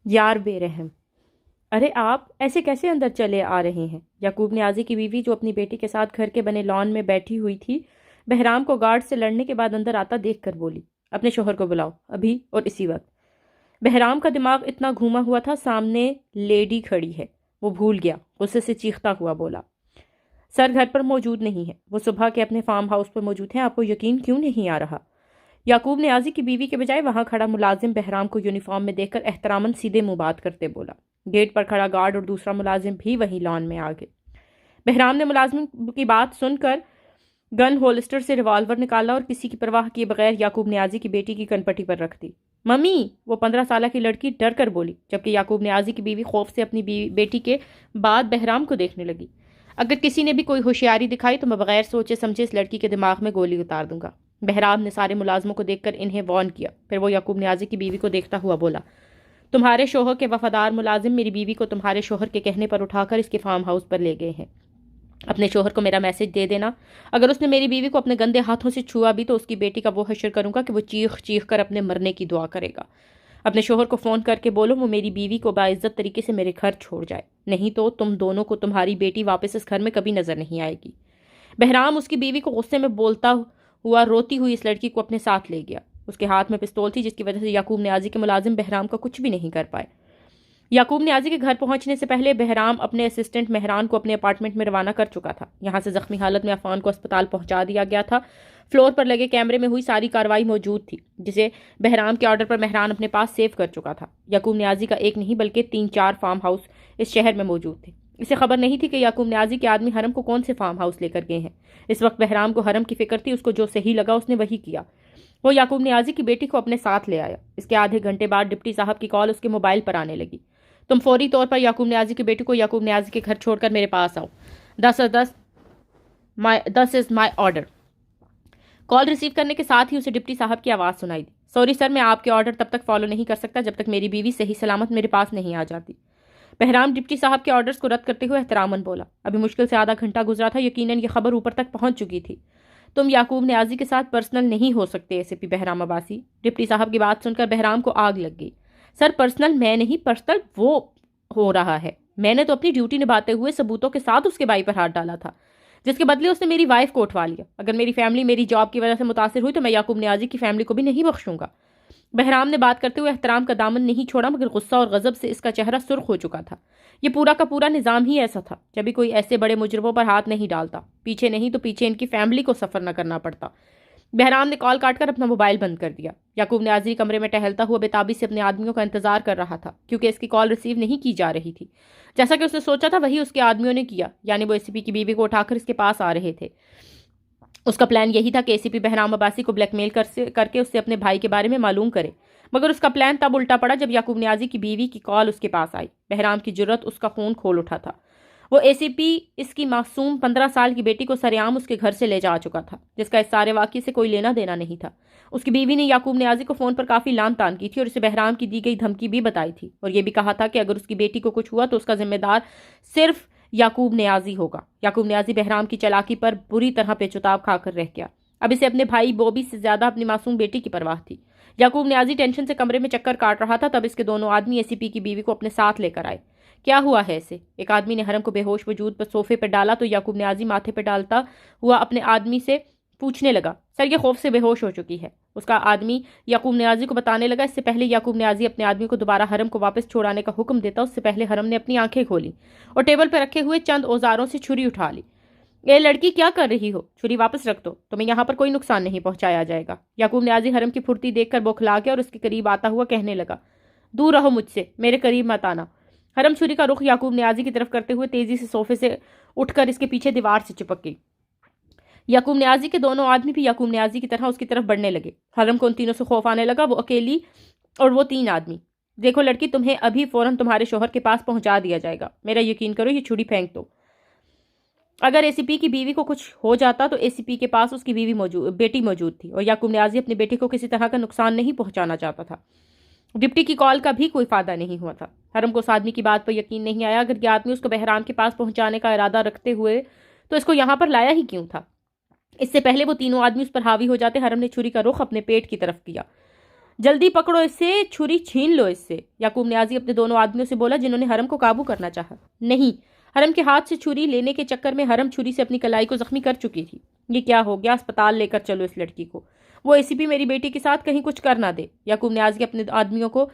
یار بے رحم، ارے آپ ایسے کیسے اندر چلے آ رہے ہیں؟ یعقوب نیازی کی بیوی جو اپنی بیٹی کے ساتھ گھر کے بنے لان میں بیٹھی ہوئی تھی، بہرام کو گارڈ سے لڑنے کے بعد اندر آتا دیکھ کر بولی، اپنے شوہر کو بلاؤ ابھی اور اسی وقت۔ بہرام کا دماغ اتنا گھوما ہوا تھا، سامنے لیڈی کھڑی ہے، وہ بھول گیا، غصے سے چیختا ہوا بولا، سر گھر پر موجود نہیں ہے، وہ صبح کے اپنے فارم ہاؤس پر موجود ہیں، آپ کو یقین کیوں نہیں آ رہا؟ یعقوب نیازی کی بیوی کے بجائے وہاں کھڑا ملازم بہرام کو یونیفارم میں دیکھ کر احتراماً سیدھے منہ بات کرتے بولا۔ گیٹ پر کھڑا گارڈ اور دوسرا ملازم بھی وہی لان میں آ گئے۔ بہرام نے ملازم کی بات سن کر گن ہولسٹر سے ریوالور نکالا اور کسی کی پرواہ کیے بغیر یعقوب نیازی کی بیٹی کی کنپٹی پر رکھ دی۔ ممی، وہ 15 سالہ کی لڑکی ڈر کر بولی، جبکہ یعقوب نیازی کی بیوی خوف سے اپنی بیٹی کے بعد بہرام کو دیکھنے لگی۔ اگر کسی نے بھی کوئی ہوشیاری دکھائی تو میں بغیر سوچے سمجھے اس لڑکی کے دماغ میں گولی اتار دوں گا۔ بہرام نے سارے ملازموں کو دیکھ کر انہیں وارن کیا، پھر وہ یعقوب نیازی کی بیوی کو دیکھتا ہوا بولا، تمہارے شوہر کے وفادار ملازم میری بیوی کو تمہارے شوہر کے کہنے پر اٹھا کر اس کے فارم ہاؤس پر لے گئے ہیں۔ اپنے شوہر کو میرا میسج دے دینا، اگر اس نے میری بیوی کو اپنے گندے ہاتھوں سے چھوا بھی تو اس کی بیٹی کا وہ حشر کروں گا کہ وہ چیخ چیخ کر اپنے مرنے کی دعا کرے گا۔ اپنے شوہر کو فون کر کے بولو وہ میری بیوی کو باعزت طریقے سے میرے گھر چھوڑ جائے، نہیں تو تم دونوں کو تمہاری بیٹی واپس اس گھر میں کبھی نظر نہیں آئے گی۔ بہرام اس کی بیوی کو غصے میں بولتا ہوا روتی ہوئی اس لڑکی کو اپنے ساتھ لے گیا۔ اس کے ہاتھ میں پستول تھی، جس کی وجہ سے یعقوب نیازی کے ملازم بہرام کا کچھ بھی نہیں کر پائے۔ یعقوب نیازی کے گھر پہنچنے سے پہلے بہرام اپنے اسسٹنٹ مہران کو اپنے اپارٹمنٹ میں روانہ کر چکا تھا۔ یہاں سے زخمی حالت میں عفان کو اسپتال پہنچا دیا گیا تھا۔ فلور پر لگے کیمرے میں ہوئی ساری کارروائی موجود تھی، جسے بہرام کے آرڈر پر مہران اپنے پاس سیو کر چکا تھا۔ یعقوب نیازی کا ایک نہیں بلکہ 3-4 فارم ہاؤس اس شہر میں موجود تھے۔ اسے خبر نہیں تھی کہ یعقوب نیازی کے آدمی حرم کو کون سے فارم ہاؤس لے کر گئے ہیں۔ اس وقت بہرام کو حرم کی فکر تھی، اس کو جو صحیح لگا اس نے وہی کیا۔ وہ یعقوب نیازی کی بیٹی کو اپنے ساتھ لے آیا۔ اس کے آدھے گھنٹے بعد ڈپٹی صاحب کی کال اس کے موبائل پر آنے لگی، تم فوری طور پر یعقوب نیازی کی بیٹی کو یعقوب نیازی کے گھر چھوڑ کر میرے پاس آؤ۔ 10 از مائی آرڈر۔ کال ریسیو کرنے کے ساتھ ہی اسے ڈپٹی صاحب کی آواز سنائی دی، سوری سر، میں آپ کے آرڈر تب تک فالو نہیں کر سکتا جب تک میری بیوی صحیح سلامت میرے پاس نہیں آ جاتی۔ بہرام ڈپٹی صاحب کے آرڈرز کو رد کرتے ہوئے احتراماً بولا، ابھی مشکل سے آدھا گھنٹہ گزرا تھا، یقیناً یہ خبر اوپر تک پہنچ چکی تھی۔ تم یعقوب نیازی کے ساتھ پرسنل نہیں ہو سکتے S P Bahram Abbasi. Deputy صاحب کی بات سن کر بہرام کو آگ لگ گئی، سر پرسنل میں نہیں، پرسنل وہ ہو رہا ہے۔ میں نے تو اپنی ڈیوٹی نبھاتے ہوئے ثبوتوں کے ساتھ اس کے بھائی پر ہاتھ ڈالا تھا، جس کے بدلے اس نے میری وائف کو اٹھوا لیا۔ اگر میری فیملی میری جاب کی وجہ سے متاثر ہوئی تو میں یعقوب نیازی کی فیملی کو بھی نہیں بخشوں گا۔ بہرام نے بات کرتے ہوئے احترام کا دامن نہیں چھوڑا، مگر غصہ اور غضب سے اس کا چہرہ سرخ ہو چکا تھا۔ یہ پورا کا پورا نظام ہی ایسا تھا، جبھی کوئی ایسے بڑے مجرموں پر ہاتھ نہیں ڈالتا، پیچھے نہیں تو پیچھے ان کی فیملی کو سفر نہ کرنا پڑتا۔ بہرام نے کال کاٹ کر اپنا موبائل بند کر دیا۔ یعقوب نیازی کمرے میں ٹہلتا ہوا بےتابی سے اپنے آدمیوں کا انتظار کر رہا تھا، کیونکہ اس کی کال ریسیو نہیں کی جا رہی تھی۔ جیسا کہ اس نے سوچا تھا وہی اس کے آدمیوں نے کیا، یعنی وہ ACP کی بیوی کو اٹھا کر اس کے پاس آ رہے تھے۔ اس کا پلان یہی تھا کہ ACP بہرام عباسی کو بلیک میل کر کے اس سے اپنے بھائی کے بارے میں معلوم کرے، مگر اس کا پلان تب الٹا پڑا جب یعقوب نیازی کی بیوی کی کال اس کے پاس آئی۔ بہرام کی جرأت اس کا خون کھول اٹھا تھا۔ وہ ACP اس کی معصوم 15 سال کی بیٹی کو سرعام اس کے گھر سے لے جا چکا تھا، جس کا اس سارے واقعے سے کوئی لینا دینا نہیں تھا۔ اس کی بیوی نے یعقوب نیازی کو فون پر کافی لان تان کی تھی اور اسے بہرام کی دی گئی دھمکی بھی بتائی تھی، اور یہ بھی کہا تھا کہ اگر اس کی بیٹی کو کچھ ہوا تو اس کا ذمہ دار صرف یعقوب نیازی ہوگا۔ یعقوب نیازی بہرام کی چالاکی پر بری طرح پیچتاب کھا کر رہ گیا۔ اب اسے اپنے بھائی بوبی سے زیادہ اپنی معصوم بیٹی کی پرواہ تھی۔ یعقوب نیازی ٹینشن سے کمرے میں چکر کاٹ رہا تھا، تب اس کے دونوں آدمی ACP کی بیوی کو اپنے ساتھ لے کر آئے۔ کیا ہوا ہے اسے؟ ایک آدمی نے حرم کو بے ہوش وجود پر صوفے پہ ڈالا تو یعقوب نیازی ماتھے پہ ڈالتا ہوا اپنے آدمی سے پوچھنے لگا، سر یہ خوف سے بے ہوش ہو چکی ہے۔ اس کا آدمی یعقوب نیازی کو بتانے لگا، اس سے پہلے یعقوب نیازی اپنے آدمی کو دوبارہ حرم کو واپس چھوڑانے کا حکم دیتا، اس سے پہلے حرم نے اپنی آنکھیں کھولی اور ٹیبل پہ رکھے ہوئے چند اوزاروں سے چھری اٹھا لی۔ اے لڑکی کیا کر رہی ہو؟ چھری واپس رکھ دو، تمہیں یہاں پر کوئی نقصان نہیں پہنچایا جائے گا۔ یعقوب نیازی حرم کی پھرتی دیکھ کر بوکھلا گیا اور اس کے قریب آتا ہوا کہنے لگا، دور رہو مجھ سے، میرے قریب مت آنا۔ حرم چھری کا رخ یعقوب نیازی کی طرف کرتے ہوئے تیزی سے صوفے سے اٹھ کر اس کے پیچھے دیوار سے چپک گئی۔ یعقوب نیازی کے دونوں آدمی بھی یعقوب نیازی کی طرح اس کی طرف بڑھنے لگے۔ حرم کو ان تینوں سے خوف آنے لگا، وہ اکیلی اور وہ 3 آدمی۔ دیکھو لڑکی، تمہیں ابھی فوراً تمہارے شوہر کے پاس پہنچا دیا جائے گا، میرا یقین کرو، یہ چھری پھینک دو۔ اگر ACP کی بیوی کو کچھ ہو جاتا تو ACP کے پاس اس کی بیٹی موجود تھی، اور یعقوب نیازی اپنی بیٹی کو کسی طرح کا نقصان نہیں پہنچانا چاہتا تھا۔ ڈپٹی کی کال کا بھی کوئی فائدہ نہیں ہوا تھا۔ حرم کو اس آدمی کی بات پر یقین نہیں آیا، اگر یہ آدمی اس کو بہرام کے پاس پہنچانے کا ارادہ رکھتے ہوئے تو اس کو یہاں پر لایا ہی کیوں تھا؟ اس سے پہلے وہ تینوں آدمی اس پر حاوی ہو جاتے، حرم نے چھری کا رخ اپنے پیٹ کی طرف کیا۔ جلدی پکڑو اسے، چھری چھین لو اس سے، یعقوب نیازی اپنے دونوں آدمیوں سے بولا جنہوں نے حرم کو قابو کرنا چاہا۔ نہیں، حرم کے ہاتھ سے چھری لینے کے چکر میں حرم چھری سے اپنی کلائی کو زخمی کر چکی تھی۔ یہ کیا ہو گیا؟ اسپتال لے کر چلو اس لڑکی کو، وہ ACP میری بیٹی کے ساتھ کہیں کچھ کر نہ دے۔ یعقوب نیازی اپنے آدمیوں کو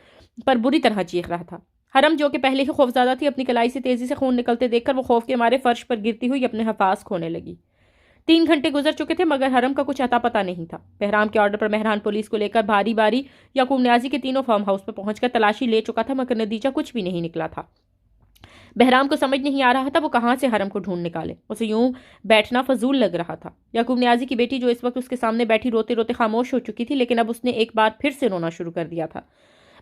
پر بری طرح چیخ رہا تھا۔ حرم جو کہ پہلے ہی خوفزدہ تھی، اپنی کلائی سے تیزی سے خون نکلتے دیکھ کر وہ خوف کے مارے فرش پر گرتی ہوئی اپنے حفاظ کھونے لگی۔ 3 گھنٹے گزر چکے تھے مگر حرم کا کچھ اتا پتہ نہیں تھا۔ بہرام کے آرڈر پر مہران پولیس کو لے کر باری باری یعقوب نیازی کے تینوں فارم ہاؤس پر پہنچ کر تلاشی لے چکا تھا مگر نتیجہ کچھ بھی نہیں نکلا تھا۔ بہرام کو سمجھ نہیں آ رہا تھا وہ کہاں سے حرم کو ڈھونڈ نکالے۔ اسے یوں بیٹھنا فضول لگ رہا تھا۔ یعقوب نیازی کی بیٹی جو اس وقت اس کے سامنے بیٹھی روتے روتے خاموش ہو چکی تھی، لیکن اب اس نے ایک بار پھر سے رونا شروع کر دیا تھا۔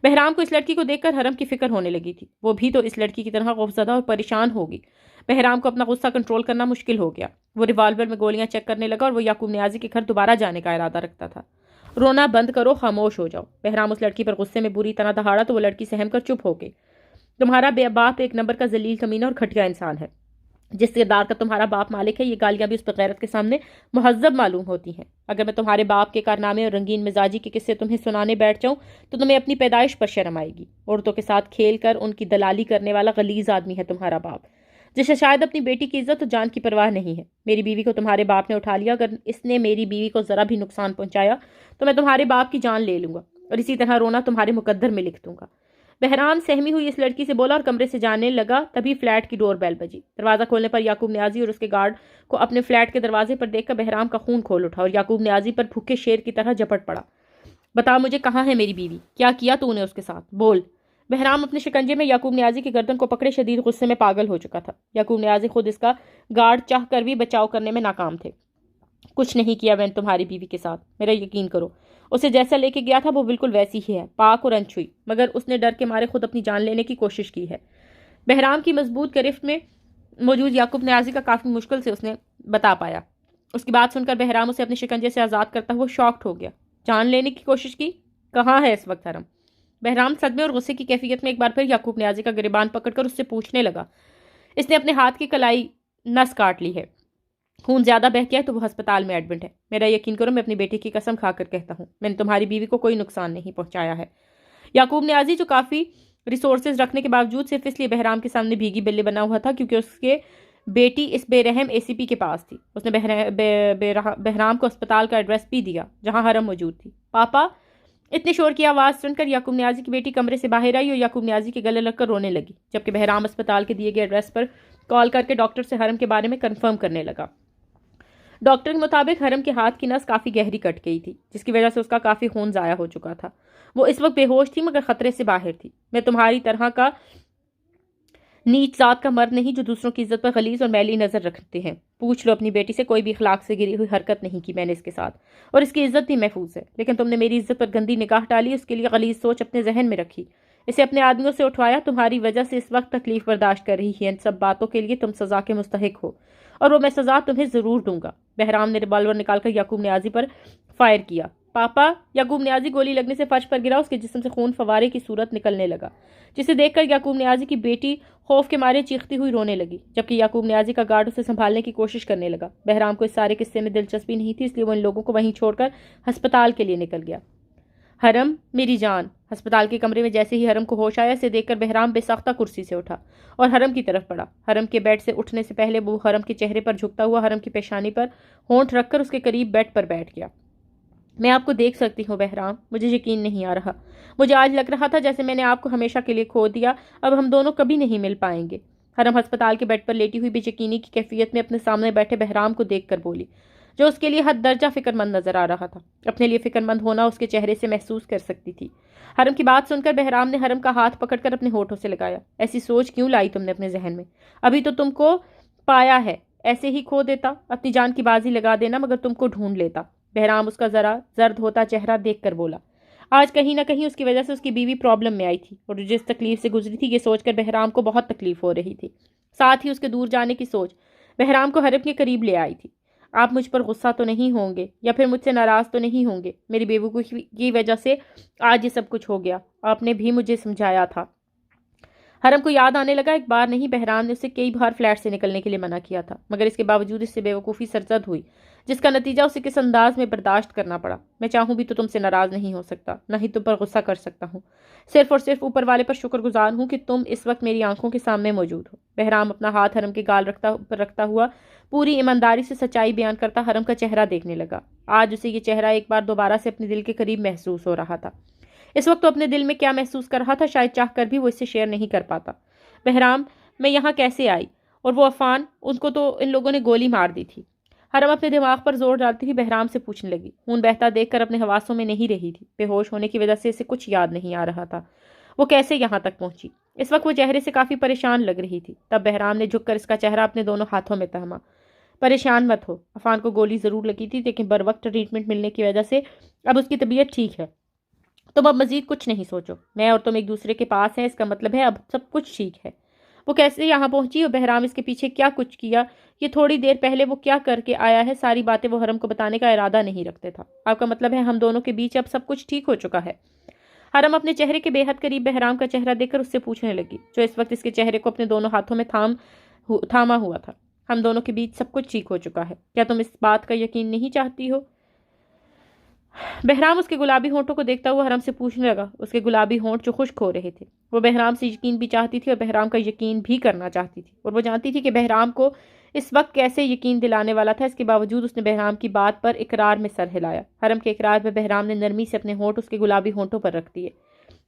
بہرام کو اس لڑکی کو دیکھ کر حرم کی فکر ہونے لگی تھی۔ وہ بھی تو اس لڑکی کی طرح خوفزدہ اور پریشان ہوگی۔ بہرام کو اپنا غصہ کنٹرول کرنا مشکل ہو گیا۔ وہ ریوالور میں گولیاں چیک کرنے لگا اور وہ یعقوب نیازی کے گھر دوبارہ جانے کا ارادہ رکھتا تھا۔ رونا بند کرو، خاموش ہو جاؤ۔ بہرام اس لڑکی پر غصے میں بری طرح دہاڑا تو وہ لڑکی سہم کر چپ ہو گئی۔ تمہارا باپ ایک نمبر کا ذلیل کمینہ اور گھٹیا انسان ہے۔ جس کردار کا تمہارا باپ مالک ہے، یہ گالیاں بھی اس پر غیرت کے سامنے مہذب معلوم ہوتی ہیں۔ اگر میں تمہارے باپ کے کارنامے اور رنگین مزاجی کے قصے تمہیں سنانے بیٹھ جاؤں تو تمہیں اپنی پیدائش پر شرم آئے گی۔ عورتوں کے ساتھ کھیل کر ان کی دلالی کرنے والا غلیظ آدمی ہے تمہارا باپ، جسے شاید اپنی بیٹی کی عزت اور جان کی پرواہ نہیں ہے۔ میری بیوی کو تمہارے باپ نے اٹھا لیا، اگر اس نے میری بیوی کو ذرا بھی نقصان پہنچایا تو میں تمہارے باپ کی جان لے لوں گا اور اسی طرح رونا تمہارے مقدر میں لکھ دوں گا۔ بہرام سہمی ہوئی اس لڑکی سے بولا اور کمرے سے جانے لگا۔ تبھی فلیٹ کی ڈور بیل بجی۔ دروازہ کھولنے پر یعقوب نیازی اور اس کے گارڈ کو اپنے فلیٹ کے دروازے پر دیکھ کر بہرام کا خون کھول اٹھا اور یعقوب نیازی پر بھوکے شیر کی طرح جھپٹ پڑا۔ بتا مجھے، کہاں ہے میری بیوی؟ کیا کیا تو نے اس کے ساتھ؟ بول۔ بہرام اپنے شکنجے میں یعقوب نیازی کی گردن کو پکڑے شدید غصے میں پاگل ہو چکا تھا۔ یعقوب نیازی خود اس کا گارڈ چاہ کر بھی بچاؤ کرنے میں ناکام تھے۔ کچھ نہیں کیا میں نے تمہاری بیوی کے ساتھ، میرا یقین کرو۔ اسے جیسا لے کے گیا تھا وہ بالکل ویسی ہی ہے، پاک اور انچھوئی، مگر اس نے ڈر کے مارے خود اپنی جان لینے کی کوشش کی ہے۔ بہرام کی مضبوط گرفت میں موجود یعقوب نیازی کا کافی مشکل سے اس نے بتا پایا۔ اس کی بات سن کر بہرام اسے اپنے شکنجے سے آزاد کرتا ہوا شاکڈ ہو گیا۔ جان لینے کی کوشش کی؟ کہاں ہے اس وقت حرم؟ بہرام صدمے اور غصے کی کیفیت میں ایک بار پھر یعقوب نیازی کا گریبان پکڑ کر اس سے پوچھنے لگا۔ اس نے اپنے ہاتھ کی کلائی نس کاٹ لی ہے، خون زیادہ بہہ گیا ہے تو وہ ہسپتال میں ایڈمٹ ہے۔ میرا یقین کرو، میں اپنی بیٹی کی قسم کھا کر کہتا ہوں میں نے تمہاری بیوی کو کوئی نقصان نہیں پہنچایا ہے۔ یعقوب نیازی جو کافی ریسورسز رکھنے کے باوجود صرف اس لیے بہرام کے سامنے بھیگی بلے بنا ہوا تھا کیونکہ اس کے بیٹی اس بے رحم ACP کے پاس تھی۔ اس نے بہرام کو اسپتال کا ایڈریس بھی دیا جہاں حرم موجود تھی۔ پاپا! اتنے شور کی آواز سن کر یعقوب نیازی کی بیٹی کمرے سے باہر آئی اور یعقوب نیازی کے گلے لگ کر رونے لگی، جبکہ بہرام اسپتال کے دیے گئے ایڈریس پر کال کر کے ڈاکٹر سے حرم کے بارے میں کنفرم کرنے لگا۔ ڈاکٹر کے مطابق حرم کے ہاتھ کی نس کافی گہری کٹ گئی تھی، جس کی وجہ سے اس کا کافی خون ضائع ہو چکا تھا۔ وہ اس وقت بے ہوش تھی مگر خطرے سے باہر تھی۔ میں تمہاری طرح کا نیچ ذات کا مرد نہیں جو دوسروں کی عزت پر غلیظ اور میلی نظر رکھتے ہیں۔ پوچھ لو اپنی بیٹی سے، کوئی بھی اخلاق سے گری ہوئی حرکت نہیں کی میں نے اس کے ساتھ، اور اس کی عزت بھی محفوظ ہے، لیکن تم نے میری عزت پر گندی نگاہ ڈالی، اس کے لیے غلیظ سوچ اپنے ذہن میں رکھی، اسے اپنے آدمیوں سے اٹھوایا، تمہاری وجہ سے اس وقت تکلیف برداشت کر رہی ہے۔ ان سب باتوں کے لیے تم سزا کے مستحق ہو اور وہ میں سزا تمہیں ضرور دوں گا۔ بہرام نے ریوالور نکال کر یعقوب نیازی پر فائر کیا۔ پاپا! یعقوب نیازی گولی لگنے سے فرش پر گرا، اس کے جسم سے خون فوارے کی صورت نکلنے لگا، جسے دیکھ کر یعقوب نیازی کی بیٹی خوف کے مارے چیختی ہوئی رونے لگی، جبکہ یعقوب نیازی کا گارڈ اسے سنبھالنے کی کوشش کرنے لگا۔ بہرام کو اس سارے قصے میں دلچسپی نہیں تھی، اس لیے وہ ان لوگوں کو وہیں چھوڑ کر ہسپتال کے لیے نکل گیا۔ حرم میری جان! ہسپتال کے کمرے میں جیسے ہی حرم کو ہوش آیا، اسے دیکھ کر بہرام بے ساختہ کرسی سے اٹھا اور حرم کی طرف بڑھا۔ حرم کے بیڈ سے اٹھنے سے پہلے وہ حرم کے چہرے پر جھکتا ہوا حرم کی پیشانی پر ہونٹ رکھ کر اس کے قریب بیڈ پر بیٹھ گیا۔ میں آپ کو دیکھ سکتی ہوں بہرام، مجھے یقین نہیں آ رہا، مجھے آج لگ رہا تھا جیسے میں نے آپ کو ہمیشہ کے لیے کھو دیا، اب ہم دونوں کبھی نہیں مل پائیں گے۔ حرم ہسپتال کے بیڈ پر لیٹی ہوئی بے یقینی کی کیفیت میں اپنے سامنے بیٹھے بہرام کو دیکھ کر بولی، جو اس کے لیے حد درجہ فکر مند نظر آ رہا تھا۔ اپنے لیے فکر مند ہونا اس کے چہرے سے محسوس کر سکتی تھی۔ حرم کی بات سن کر بہرام نے حرم کا ہاتھ پکڑ کر اپنے ہونٹوں سے لگایا۔ ایسی سوچ کیوں لائی تم نے اپنے ذہن میں؟ ابھی تو تم کو پایا ہے، ایسے ہی کھو دیتا، اپنی جان کی بازی لگا دینا مگر تم کو ڈھونڈ لیتا۔ بہرام اس کا ذرا زرد ہوتا چہرہ دیکھ کر بولا۔ آج کہیں نہ کہیں اس کی وجہ سے اس کی بیوی پرابلم میں آئی تھی اور جس تکلیف سے گزری تھی یہ سوچ کر بہرام کو بہت تکلیف ہو رہی تھی، ساتھ ہی اس کے دور جانے کی سوچ بہرام کو حرم کے قریب لے آئی تھی۔ آپ مجھ پر غصہ تو نہیں ہوں گے یا پھر مجھ سے ناراض تو نہیں ہوں گے؟ میری بیوی کی وجہ سے آج یہ سب کچھ ہو گیا، آپ نے بھی مجھے سمجھایا تھا۔ حرم کو یاد آنے لگا ایک بار نہیں بہرام نے اسے کئی بار فلیٹ سے نکلنے کے لیے منع کیا تھا، مگر اس کے باوجود اس سے بے وقوفی سرزد ہوئی، جس کا نتیجہ اسے کس انداز میں برداشت کرنا پڑا۔ میں چاہوں بھی تو تم سے ناراض نہیں ہو سکتا، نہ ہی تم پر غصہ کر سکتا ہوں، صرف اور صرف اوپر والے پر شکر گزار ہوں کہ تم اس وقت میری آنکھوں کے سامنے موجود ہو۔ بہرام اپنا ہاتھ حرم کے گال پر رکھتا ہوا پوری ایمانداری سے سچائی بیان کرتا حرم کا چہرہ دیکھنے لگا۔ آج اسے یہ چہرہ ایک بار دوبارہ سے اپنے دل کے قریب محسوس ہو رہا تھا۔ اس وقت تو اپنے دل میں کیا محسوس کر رہا تھا شاید چاہ کر بھی وہ اس سے شیئر نہیں کر پاتا۔ بہرام، میں یہاں کیسے آئی؟ اور وہ عفان، ان کو تو ان لوگوں نے گولی مار دی تھی۔ حرم اپنے دماغ پر زور ڈالتی ہوئی بہرام سے پوچھنے لگی۔ خون بہتا دیکھ کر اپنے حواسوں میں نہیں رہی تھی، بے ہوش ہونے کی وجہ سے اسے کچھ یاد نہیں آ رہا تھا۔ وہ کیسے یہاں تک پہنچی؟ اس وقت وہ چہرے سے کافی پریشان لگ رہی تھی۔ تب بہرام نے جھک کر اس کا چہرہ اپنے دونوں ہاتھوں میں تھاما۔ پریشان مت ہو، عفان کو گولی ضرور لگی تھی لیکن بر وقت ٹریٹمنٹ ملنے کی وجہ سے اب اس کی طبیعت ٹھیک ہے۔ تم اب مزید کچھ نہیں سوچو، میں اور تم ایک دوسرے کے پاس ہیں، اس کا مطلب ہے اب سب کچھ ٹھیک ہے۔ وہ کیسے یہاں پہنچی اور بہرام اس کے پیچھے کیا کچھ کیا، یہ تھوڑی دیر پہلے وہ کیا کر کے آیا ہے، ساری باتیں وہ حرم کو بتانے کا ارادہ نہیں رکھتے تھا۔ آپ کا مطلب ہے ہم دونوں کے بیچ اب سب کچھ ٹھیک ہو چکا ہے؟ حرم اپنے چہرے کے بے حد قریب بہرام کا چہرہ دیکھ کر اس سے پوچھنے لگی، جو اس وقت اس کے چہرے کو اپنے دونوں ہاتھوں میں تھاما ہوا تھا۔ ہم دونوں کے بیچ سب کچھ ٹھیک ہو چکا ہے، کیا تم اس بات کا یقین نہیں چاہتی ہو؟ بہرام اس کے گلابی ہونٹوں کو دیکھتا ہوا حرم سے پوچھنے لگا، اس کے گلابی ہونٹ جو خشک ہو رہے تھے۔ وہ بہرام سے یقین بھی چاہتی تھی اور بہرام کا یقین بھی کرنا چاہتی تھی، اور وہ جانتی تھی کہ بہرام کو اس وقت کیسے یقین دلانے والا تھا۔ اس کے باوجود اس نے بہرام کی بات پر اقرار میں سر ہلایا۔ حرم کے اقرار میں بہرام نے نرمی سے اپنے ہونٹ اس کے گلابی ہونٹوں پر رکھ دیے۔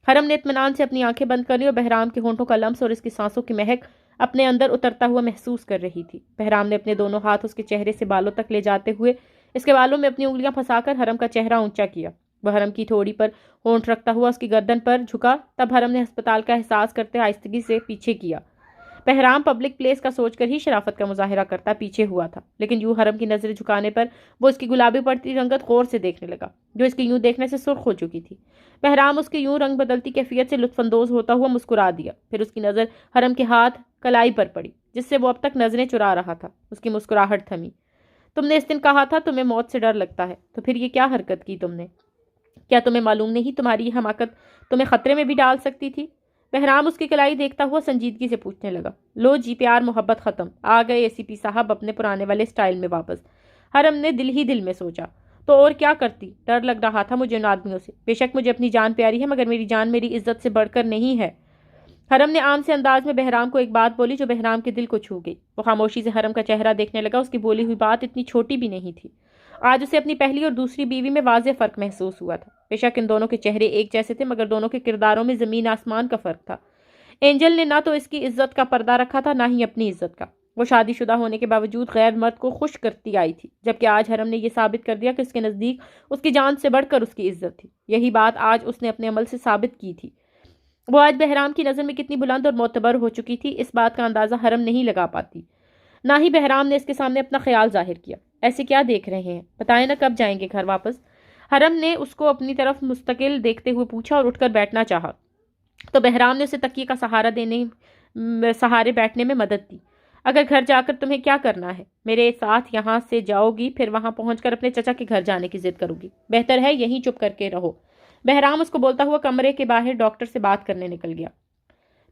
حرم نے اطمینان سے اپنی آنکھیں بند کر لی اور بہرام کے ہونٹوں کا لمس اور اس کی سانسوں کی مہک اپنے اندر اترتا ہوا محسوس کر رہی تھی۔ بہرام نے اپنے دونوں ہاتھ اس کے چہرے سے بالوں تک لے جاتے ہوئے اس کے بالوں میں اپنی انگلیاں پھنسا کر حرم کا چہرہ اونچا کیا۔ وہ حرم کی تھوڑی پر ہونٹ رکھتا ہوا اس کی گردن پر جھکا۔ تب حرم نے ہسپتال کا احساس کرتے آہستگی سے پیچھے کیا۔ بہرام پبلک پلیس کا سوچ کر ہی شرافت کا مظاہرہ کرتا پیچھے ہوا تھا، لیکن یوں حرم کی نظریں جھکانے پر وہ اس کی گلابی پڑتی رنگت غور سے دیکھنے لگا، جو اس کے یوں دیکھنے سے سرخ ہو چکی تھی۔ بہرام اس کے یوں رنگ بدلتی کیفیت سے لطف اندوز ہوتا ہوا مسکرا دیا، پھر اس کی نظر حرم کے ہاتھ کلائی پر پڑی جس سے وہ اب تک نظریں چرا رہا تھا۔ اس کی مسکراہٹ تھمی۔ تم نے اس دن کہا تھا تمہیں موت سے ڈر لگتا ہے، تو پھر یہ کیا حرکت کی تم نے؟ کیا تمہیں معلوم نہیں تمہاری یہ حماقت تمہیں خطرے میں بھی ڈال سکتی تھی؟ بہرام اس کی کلائی دیکھتا ہوا سنجیدگی سے پوچھنے لگا۔ لو جی، پیار محبت ختم، آ گئے اے سی پی صاحب اپنے پرانے والے سٹائل میں واپس۔ حرم نے دل ہی دل میں سوچا، تو اور کیا کرتی؟ ڈر لگ رہا تھا مجھے ان آدمیوں سے، بے شک مجھے اپنی جان پیاری ہے، مگر میری جان میری عزت سے بڑھ کر نہیں ہے۔ حرم نے عام سے انداز میں بہرام کو ایک بات بولی جو بہرام کے دل کو چھو گئی۔ وہ خاموشی سے حرم کا چہرہ دیکھنے لگا، اس کی بولی ہوئی بات اتنی چھوٹی بھی نہیں تھی۔ آج اسے اپنی پہلی اور دوسری بیوی میں واضح فرق محسوس ہوا تھا۔ بے شک ان دونوں کے چہرے ایک جیسے تھے، مگر دونوں کے کرداروں میں زمین آسمان کا فرق تھا۔ اینجل نے نہ تو اس کی عزت کا پردہ رکھا تھا، نہ ہی اپنی عزت کا۔ وہ شادی شدہ ہونے کے باوجود غیر مرد کو خوش کرتی آئی تھی، جبکہ آج حرم نے یہ ثابت کر دیا کہ اس کے نزدیک اس کی جان سے بڑھ کر اس کی عزت تھی۔ یہی بات آج اس نے اپنے عمل سے ثابت کی تھی۔ وہ آج بہرام کی نظر میں کتنی بلند اور معتبر ہو چکی تھی، اس بات کا اندازہ حرم نہیں لگا پاتی۔ نہ ہی بہرام نے اس کے سامنے اپنا خیال ظاہر کیا۔ ایسے کیا دیکھ رہے ہیں؟ بتائیں نا کب جائیں گے گھر واپس؟ حرم نے اس کو اپنی طرف مستقل دیکھتے ہوئے پوچھا اور اٹھ کر بیٹھنا چاہا تو بہرام نے اسے تکیے کا سہارے بیٹھنے میں مدد دی۔ اگر گھر جا کر تمہیں کیا کرنا ہے؟ میرے ساتھ یہاں سے جاؤ گی، پھر وہاں پہنچ کر اپنے چچا کے گھر جانے کی ضد کرو گی؟ بہتر ہے یہیں چپ کر کے رہو۔ بہرام اس کو بولتا ہوا کمرے کے باہر ڈاکٹر سے بات کرنے نکل گیا۔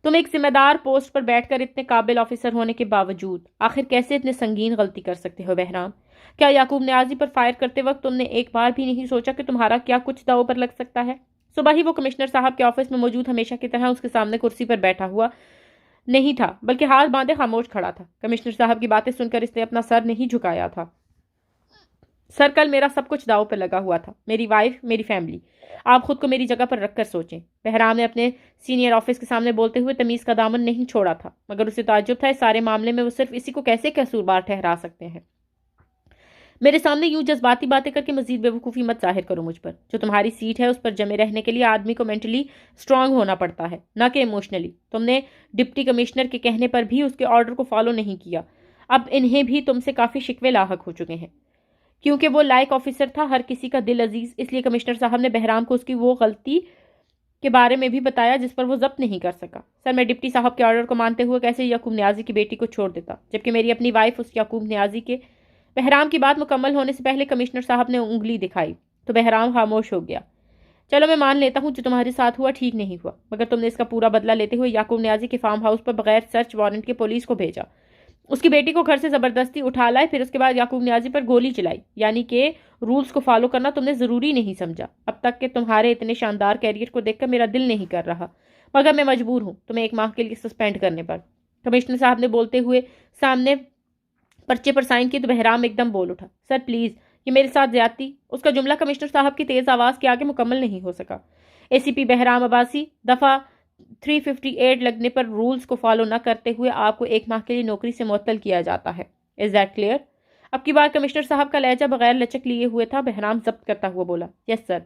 تم ایک ذمہ دار پوسٹ پر بیٹھ کر اتنے قابل آفیسر ہونے کے باوجود آخر کیسے اتنے سنگین غلطی کر سکتے ہو بہرام؟ کیا یعقوب نیازی پر فائر کرتے وقت تم نے ایک بار بھی نہیں سوچا کہ تمہارا کیا کچھ داؤ پر لگ سکتا ہے؟ صبح ہی وہ کمشنر صاحب کے آفس میں موجود ہمیشہ کی طرح اس کے سامنے کرسی پر بیٹھا ہوا نہیں تھا، بلکہ ہاتھ باندھے خاموش کھڑا تھا۔ کمشنر صاحب کی باتیں سن کر اس نے اپنا سر نہیں جھکایا تھا۔ سر، کل میرا سب کچھ داؤ پر لگا ہوا تھا، میری وائف، میری فیملی۔ آپ خود کو میری جگہ پر رکھ کر سوچیں۔ بہرام نے اپنے سینئر آفس کے سامنے بولتے ہوئے تمیز کا دامن نہیں چھوڑا تھا، مگر اسے تعجب تھا اس سارے معاملے میں وہ صرف اسی کو کیسے قصوروار ٹھہرا سکتے ہیں۔ میرے سامنے یوں جذباتی باتیں کر کے مزید بے وقوفی مت ظاہر کرو مجھ پر۔ جو تمہاری سیٹ ہے اس پر جمے رہنے کے لیے آدمی کو مینٹلی اسٹرانگ ہونا پڑتا ہے، نہ کہ ایموشنلی۔ تم نے ڈپٹی کمشنر کے کہنے پر بھی اس کے آرڈر کو فالو نہیں کیا۔ اب انہیں بھی تم سے کافی شکوے لاحق ہو چکے ہیں۔ کیونکہ وہ لائق آفیسر تھا، ہر کسی کا دل عزیز، اس لیے کمشنر صاحب نے بہرام کو اس کی وہ غلطی کے بارے میں بھی بتایا جس پر وہ ضبط نہیں کر سکا۔ سر، میں ڈپٹی صاحب کے آرڈر کو مانتے ہوئے کیسے یعقوب نیازی کی بیٹی کو چھوڑ دیتا، جبکہ میری اپنی وائف اس یعقوب نیازی کے… بہرام کی بات مکمل ہونے سے پہلے کمشنر صاحب نے انگلی دکھائی تو بہرام خاموش ہو گیا۔ چلو میں مان لیتا ہوں جو تمہارے ساتھ ہوا ٹھیک نہیں ہوا، مگر تم نے اس کا پورا بدلہ لیتے ہوئے یعقوب نیازی کے فارم ہاؤس پر بغیر سرچ وارنٹ کے پولیس کو بھیجا، اس کی بیٹی کو گھر سے زبردستی اٹھا لائے، پھر اس کے بعد یعقوب نیازی پر گولی چلائی، یعنی کہ رولز کو فالو کرنا تم نے ضروری نہیں سمجھا۔ اب تک کہ تمہارے اتنے شاندار کیریئر کو دیکھ کر میرا دل نہیں کر رہا، مگر میں مجبور ہوں تمہیں 1 ماہ کے لیے سسپینڈ کرنے پر۔ کمشنر صاحب نے بولتے ہوئے سامنے پرچے پر سائن کی تو بہرام ایک دم بول اٹھا، سر پلیز، یہ میرے ساتھ زیادتی۔ اس کا جملہ کمشنر صاحب کی تیز آواز کے آگے مکمل نہیں ہو سکا۔ اے سی پی بہرام عباسی، دفعہ 358 لگنے پر رولز کو فالو نہ کرتے ہوئے آپ کو 1 ماہ کے لیے نوکری سے معطل کیا جاتا ہے۔ Is that clear? اب کی بار کمشنر صاحب کا لہجہ بغیر لچک لیے ہوئے تھا۔ بہرام ضبط کرتا ہوا بولا، یس سر۔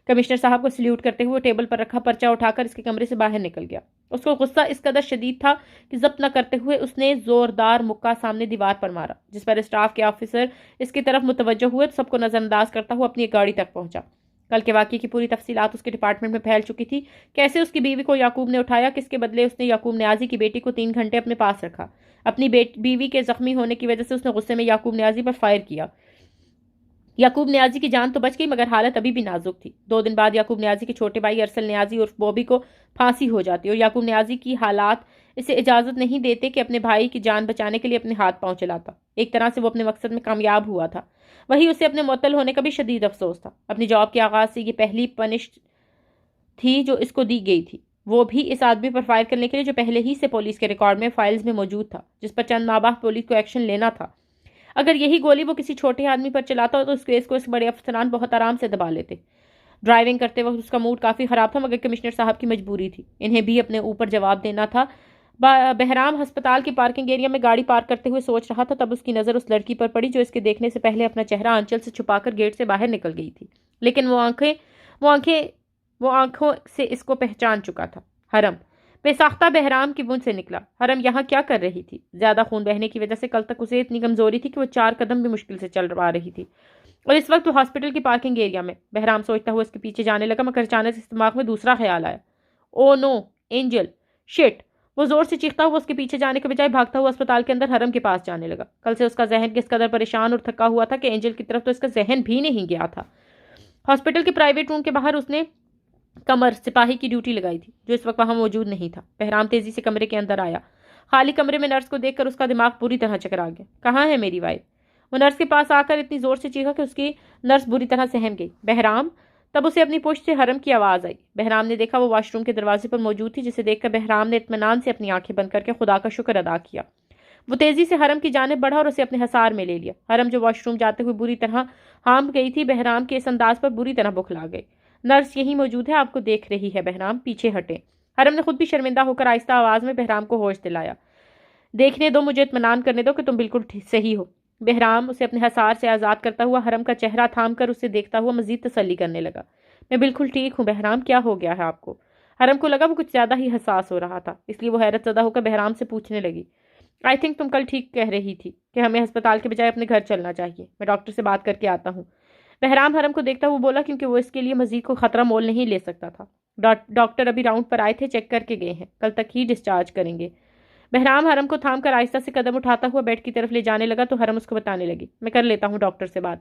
کمشنر صاحب کو سلیوٹ کرتے ہوئے ٹیبل پر رکھا پرچہ اٹھا کر اس کے کمرے سے باہر نکل گیا۔ اس کو غصہ اس قدر شدید تھا کہ ضبط نہ کرتے ہوئے اس نے زوردار مکہ سامنے دیوار پر مارا، جس پر اسٹاف کے آفیسر اس کی طرف متوجہ ہوئے تو سب کو نظر انداز کرتا ہوا اپنی گاڑی تک پہنچا۔ کل کے واقعے کی پوری تفصیلات اس کے ڈپارٹمنٹ میں پھیل چکی تھی، کیسے اس کی بیوی کو یعقوب نے اٹھایا، کس کے بدلے اس نے یعقوب نیازی کی بیٹی کو 3 گھنٹے اپنے پاس رکھا، اپنی بیوی کے زخمی ہونے کی وجہ سے اس نے غصے میں یعقوب نیازی پر فائر کیا۔ یعقوب نیازی کی جان تو بچ گئی مگر حالت ابھی بھی نازک تھی۔ 2 دن بعد یعقوب نیازی کے چھوٹے بھائی ارسل نیازی عرف بوبی کو پھانسی ہو جاتی اور یعقوب نیازی کی حالات اسے اجازت نہیں دیتے کہ اپنے بھائی کی جان بچانے کے لیے اپنے ہاتھ پاؤں چلاتا۔ ایک طرح سے وہ اپنے مقصد میں کامیاب ہوا تھا، وہی اسے اپنے معطل ہونے کا بھی شدید افسوس تھا۔ اپنی جاب کے آغاز سے یہ پہلی پنش تھی جو اس کو دی گئی تھی، وہ بھی اس آدمی پر فائر کرنے کے لیے جو پہلے ہی سے پولیس کے ریکارڈ میں فائلز میں موجود تھا، جس پر چند ماہ بعد پولیس کو ایکشن لینا تھا۔ اگر یہی گولی وہ کسی چھوٹے آدمی پر چلاتا تو اس کیس کو اس بڑے افسران بہت آرام سے دبا لیتے۔ ڈرائیونگ کرتے وقت اس کا موڈ کافی خراب تھا، مگر کمشنر صاحب کی مجبوری تھی، انہیں بھی اپنے اوپر جواب دینا تھا۔ بہرام ہسپتال کی پارکنگ ایریا میں گاڑی پارک کرتے ہوئے سوچ رہا تھا، تب اس کی نظر اس لڑکی پر پڑی جو اس کے دیکھنے سے پہلے اپنا چہرہ آنچل سے چھپا کر گیٹ سے باہر نکل گئی تھی، لیکن وہ آنکھوں سے اس کو پہچان چکا تھا۔ حرم بے ساختہ بہرام کی منہ سے نکلا، حرم یہاں کیا کر رہی تھی؟ زیادہ خون بہنے کی وجہ سے کل تک اسے اتنی کمزوری تھی کہ وہ 4 قدم بھی مشکل سے چل پا رہی تھی، اور اس وقت وہ ہاسپٹل کی پارکنگ ایریا میں۔ بہرام سوچتا ہوا اس کے پیچھے جانے لگا، مگر اچانک اس دماغ میں دوسرا خیال آیا، او نو اینجل، شٹ! وہ زور سے چیختا ہوا اس کے پیچھے جانے کے بجائے بھاگتا ہوا اسپتال کے اندر حرم کے پاس جانے لگا۔ کل سے اس کا ذہن کس قدر پریشان اور تھکا ہوا تھا کہ اینجل کی طرف تو اس کا ذہن بھی نہیں گیا تھا۔ ہاسپٹل کے پرائیویٹ روم کے باہر اس نے کمر سپاہی کی ڈیوٹی لگائی تھی، جو اس وقت وہاں موجود نہیں تھا۔ بہرام تیزی سے کمرے کے اندر آیا، خالی کمرے میں نرس کو دیکھ کر اس کا دماغ پوری طرح چکرا گیا۔ کہاں ہے میری وائف؟ وہ نرس کے پاس آ کر اتنی زور سے چیخا کہ اس کی نرس بری طرح سہم گئی۔ بہرام! تب اسے اپنی پشت سے حرم کی آواز آئی۔ بہرام نے دیکھا وہ واش روم کے دروازے پر موجود تھی، جسے دیکھ کر بہرام نے اطمینان سے اپنی آنکھیں بند کر کے خدا کا شکر ادا کیا۔ وہ تیزی سے حرم کی جانب بڑھا اور اسے اپنے حصار میں لے لیا۔ حرم جو واش روم جاتے ہوئے بری طرح ہانپ گئی تھی، بہرام کے اس انداز پر بری طرح بکھلا گئی۔ نرس یہی موجود ہے، آپ کو دیکھ رہی ہے بہرام، پیچھے ہٹیں۔ حرم نے خود بھی شرمندہ ہو کر آہستہ آواز میں بہرام کو ہوش دلایا۔ دیکھنے دو، مجھے اطمینان کرنے دو کہ تم بالکل صحیح ہو۔ بہرام اسے اپنے حصار سے آزاد کرتا ہوا حرم کا چہرہ تھام کر اسے دیکھتا ہوا مزید تسلی کرنے لگا۔ میں بالکل ٹھیک ہوں بہرام، کیا ہو گیا ہے آپ کو؟ حرم کو لگا وہ کچھ زیادہ ہی حساس ہو رہا تھا، اس لیے وہ حیرت زدہ ہو کر بہرام سے پوچھنے لگی، آئی تھنک تم کل ٹھیک کہہ رہی تھی کہ ہمیں ہسپتال کے بجائے اپنے گھر چلنا چاہیے، میں ڈاکٹر سے بات کر کے آتا ہوں۔ بہرام حرم کو دیکھتا ہوا بولا، کیونکہ وہ اس کے لیے مزید کو خطرہ مول نہیں لے سکتا تھا۔ ڈاکٹر ابھی راؤنڈ پر آئے تھے، چیک کر کے گئے ہیں، کل تک ہی ڈسچارج کریں گے۔ بہرام حرم کو تھام کر آہستہ سے قدم اٹھاتا ہوا بیڈ کی طرف لے جانے لگا تو حرم اس کو بتانے لگی، میں کر لیتا ہوں ڈاکٹر سے بات،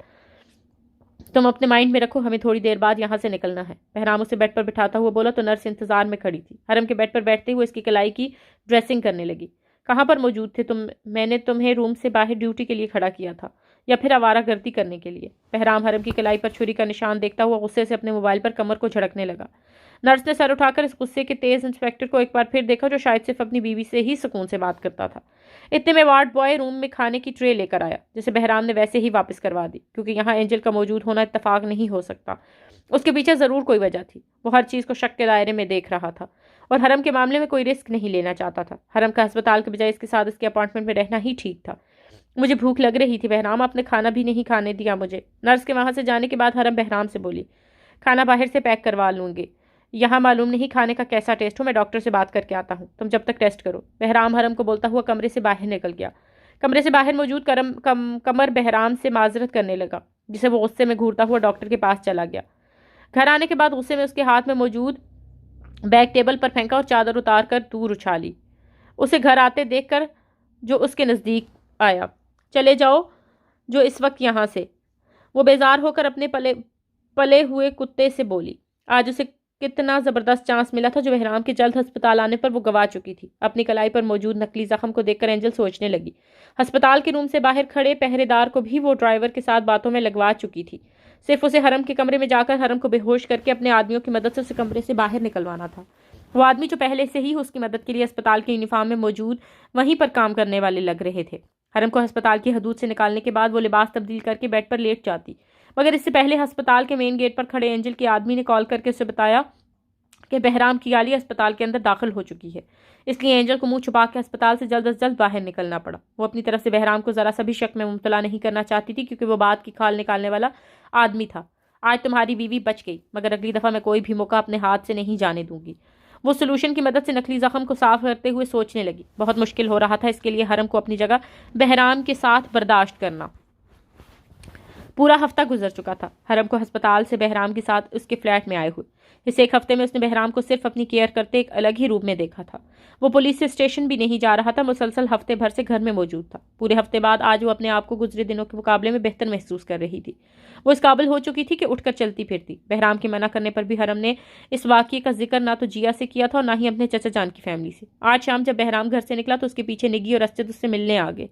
تم اپنے مائنڈ میں رکھو، ہمیں تھوڑی دیر بعد یہاں سے نکلنا ہے۔ بہرام اسے بیڈ پر بٹھاتا ہوا بولا تو نرس انتظار میں کھڑی تھی۔ حرم کے بیڈ پر بیٹھتے ہوئے اس کی کلائی کی ڈریسنگ کرنے لگی۔ کہاں پر موجود تھے تم؟ میں نے تمہیں روم سے باہر ڈیوٹی کے لیے کھڑا کیا تھا یا پھر آوارہ گردی کرنے کے لیے؟ بہرام حرم کی کلائی پر چھری کا نشان دیکھتا ہوا غصے سے اپنے موبائل پر کمر کو جھڑکنے لگا۔ نرس نے سر اٹھا کر اس غصے کے تیز انسپیکٹر کو ایک بار پھر دیکھا، جو شاید صرف اپنی بیوی سے ہی سکون سے بات کرتا تھا۔ اتنے میں وارڈ بوائے روم میں کھانے کی ٹرے لے کر آیا، جسے بہرام نے ویسے ہی واپس کروا دی، کیونکہ یہاں اینجل کا موجود ہونا اتفاق نہیں ہو سکتا، اس کے پیچھے ضرور کوئی وجہ تھی۔ وہ ہر چیز کو شک کے دائرے میں دیکھ رہا تھا اور حرم کے معاملے میں کوئی رسک نہیں لینا چاہتا تھا۔ حرم کا ہسپتال کے بجائے اس کے ساتھ اس کے اپارٹمنٹ میں رہنا ہی ٹھیک تھا۔ مجھے بھوک لگ رہی تھی بہرام، آپ نے کھانا بھی نہیں کھانے دیا مجھے۔ نرس کے وہاں سے جانے کے بعد حرم بہرام سے بولی، کھانا باہر سے پیک کروا لوں گے، یہاں معلوم نہیں کھانے کا کیسا ٹیسٹ ہو، میں ڈاکٹر سے بات کر کے آتا ہوں، تم جب تک ٹیسٹ کرو۔ بہرام حرم کو بولتا ہوا کمرے سے باہر نکل گیا۔ کمرے سے باہر موجود کمر بہرام سے معذرت کرنے لگا، جسے وہ غصے میں گھورتا ہوا ڈاکٹر کے پاس چلا گیا۔ گھر آنے کے بعد غصے میں اس کے ہاتھ میں موجود بیگ ٹیبل پر پھینکا اور چادر اتار کر دور اچھالی۔ اسے گھر آتے دیکھ کر جو اس کے نزدیک آیا، چلے جاؤ جو اس وقت یہاں سے، وہ بیزار ہو کر اپنے پلے ہوئے کتے سے بولی۔ آج اسے کتنا زبردست چانس ملا تھا جو بہرام کے جلد ہسپتال آنے پر وہ گوا چکی تھی۔ اپنی کلائی پر موجود نقلی زخم کو دیکھ کر اینجل سوچنے لگی۔ ہسپتال کے روم سے باہر کھڑے پہرے دار کو بھی وہ ڈرائیور کے ساتھ باتوں میں لگوا چکی تھی۔ صرف اسے حرم کے کمرے میں جا کر حرم کو بے ہوش کر کے اپنے آدمیوں کی مدد سے اسے کمرے سے باہر نکلوانا تھا۔ وہ آدمی جو پہلے سے ہی اس کی مدد کے لیے اسپتال کے یونیفارم میں موجود وہیں پر کام کرنے والے لگ رہے تھے۔ حرم کو ہسپتال کی حدود سے نکالنے کے بعد وہ لباس تبدیل کر کے بیڈ پر لیٹ جاتی، مگر اس سے پہلے ہسپتال کے مین گیٹ پر کھڑے اینجل کے آدمی نے کال کر کے اسے بتایا کہ بہرام کی گالی اسپتال کے اندر داخل ہو چکی ہے۔ اس لیے اینجل کو منہ چھپا کے اسپتال سے جلد از جلد باہر نکلنا پڑا۔ وہ اپنی طرف سے بہرام کو ذرا سا بھی شک میں مبتلا نہیں کرنا چاہتی تھی، کیونکہ وہ بات کی کھال نکالنے والا آدمی تھا۔ آج تمہاری بیوی بچ گئی، مگر اگلی دفعہ میں کوئی بھی موقع اپنے ہاتھ سے نہیں جانے دوں گی۔ وہ سولوشن کی مدد سے نقلی زخم کو صاف کرتے ہوئے سوچنے لگی۔ بہت مشکل ہو رہا تھا اس کے لیے حرم کو اپنی جگہ بہرام کے ساتھ برداشت کرنا۔ پورا ہفتہ گزر چکا تھا۔ حرم کو ہسپتال سے بہرام کے ساتھ اس کے فلیٹ میں آئے ہوئے اس ایک ہفتے میں اس نے بہرام کو صرف اپنی کیئر کرتے ایک الگ ہی روپ میں دیکھا تھا۔ وہ پولیس اسٹیشن بھی نہیں جا رہا تھا، مسلسل ہفتے بھر سے گھر میں موجود تھا۔ پورے ہفتے بعد آج وہ اپنے آپ کو گزرے دنوں کے مقابلے میں بہتر محسوس کر رہی تھی۔ وہ اس قابل ہو چکی تھی کہ اٹھ کر چلتی پھرتی۔ بہرام کے منع کرنے پر بھی حرم نے اس واقعے کا ذکر نہ تو جیا سے کیا تھا اور نہ ہی اپنے چچا جان کی فیملی سے۔ آج شام جب بہرام گھر سے نکلا تو اس کے پیچھے نگی اور اسجد اس سے ملنے آ گئے۔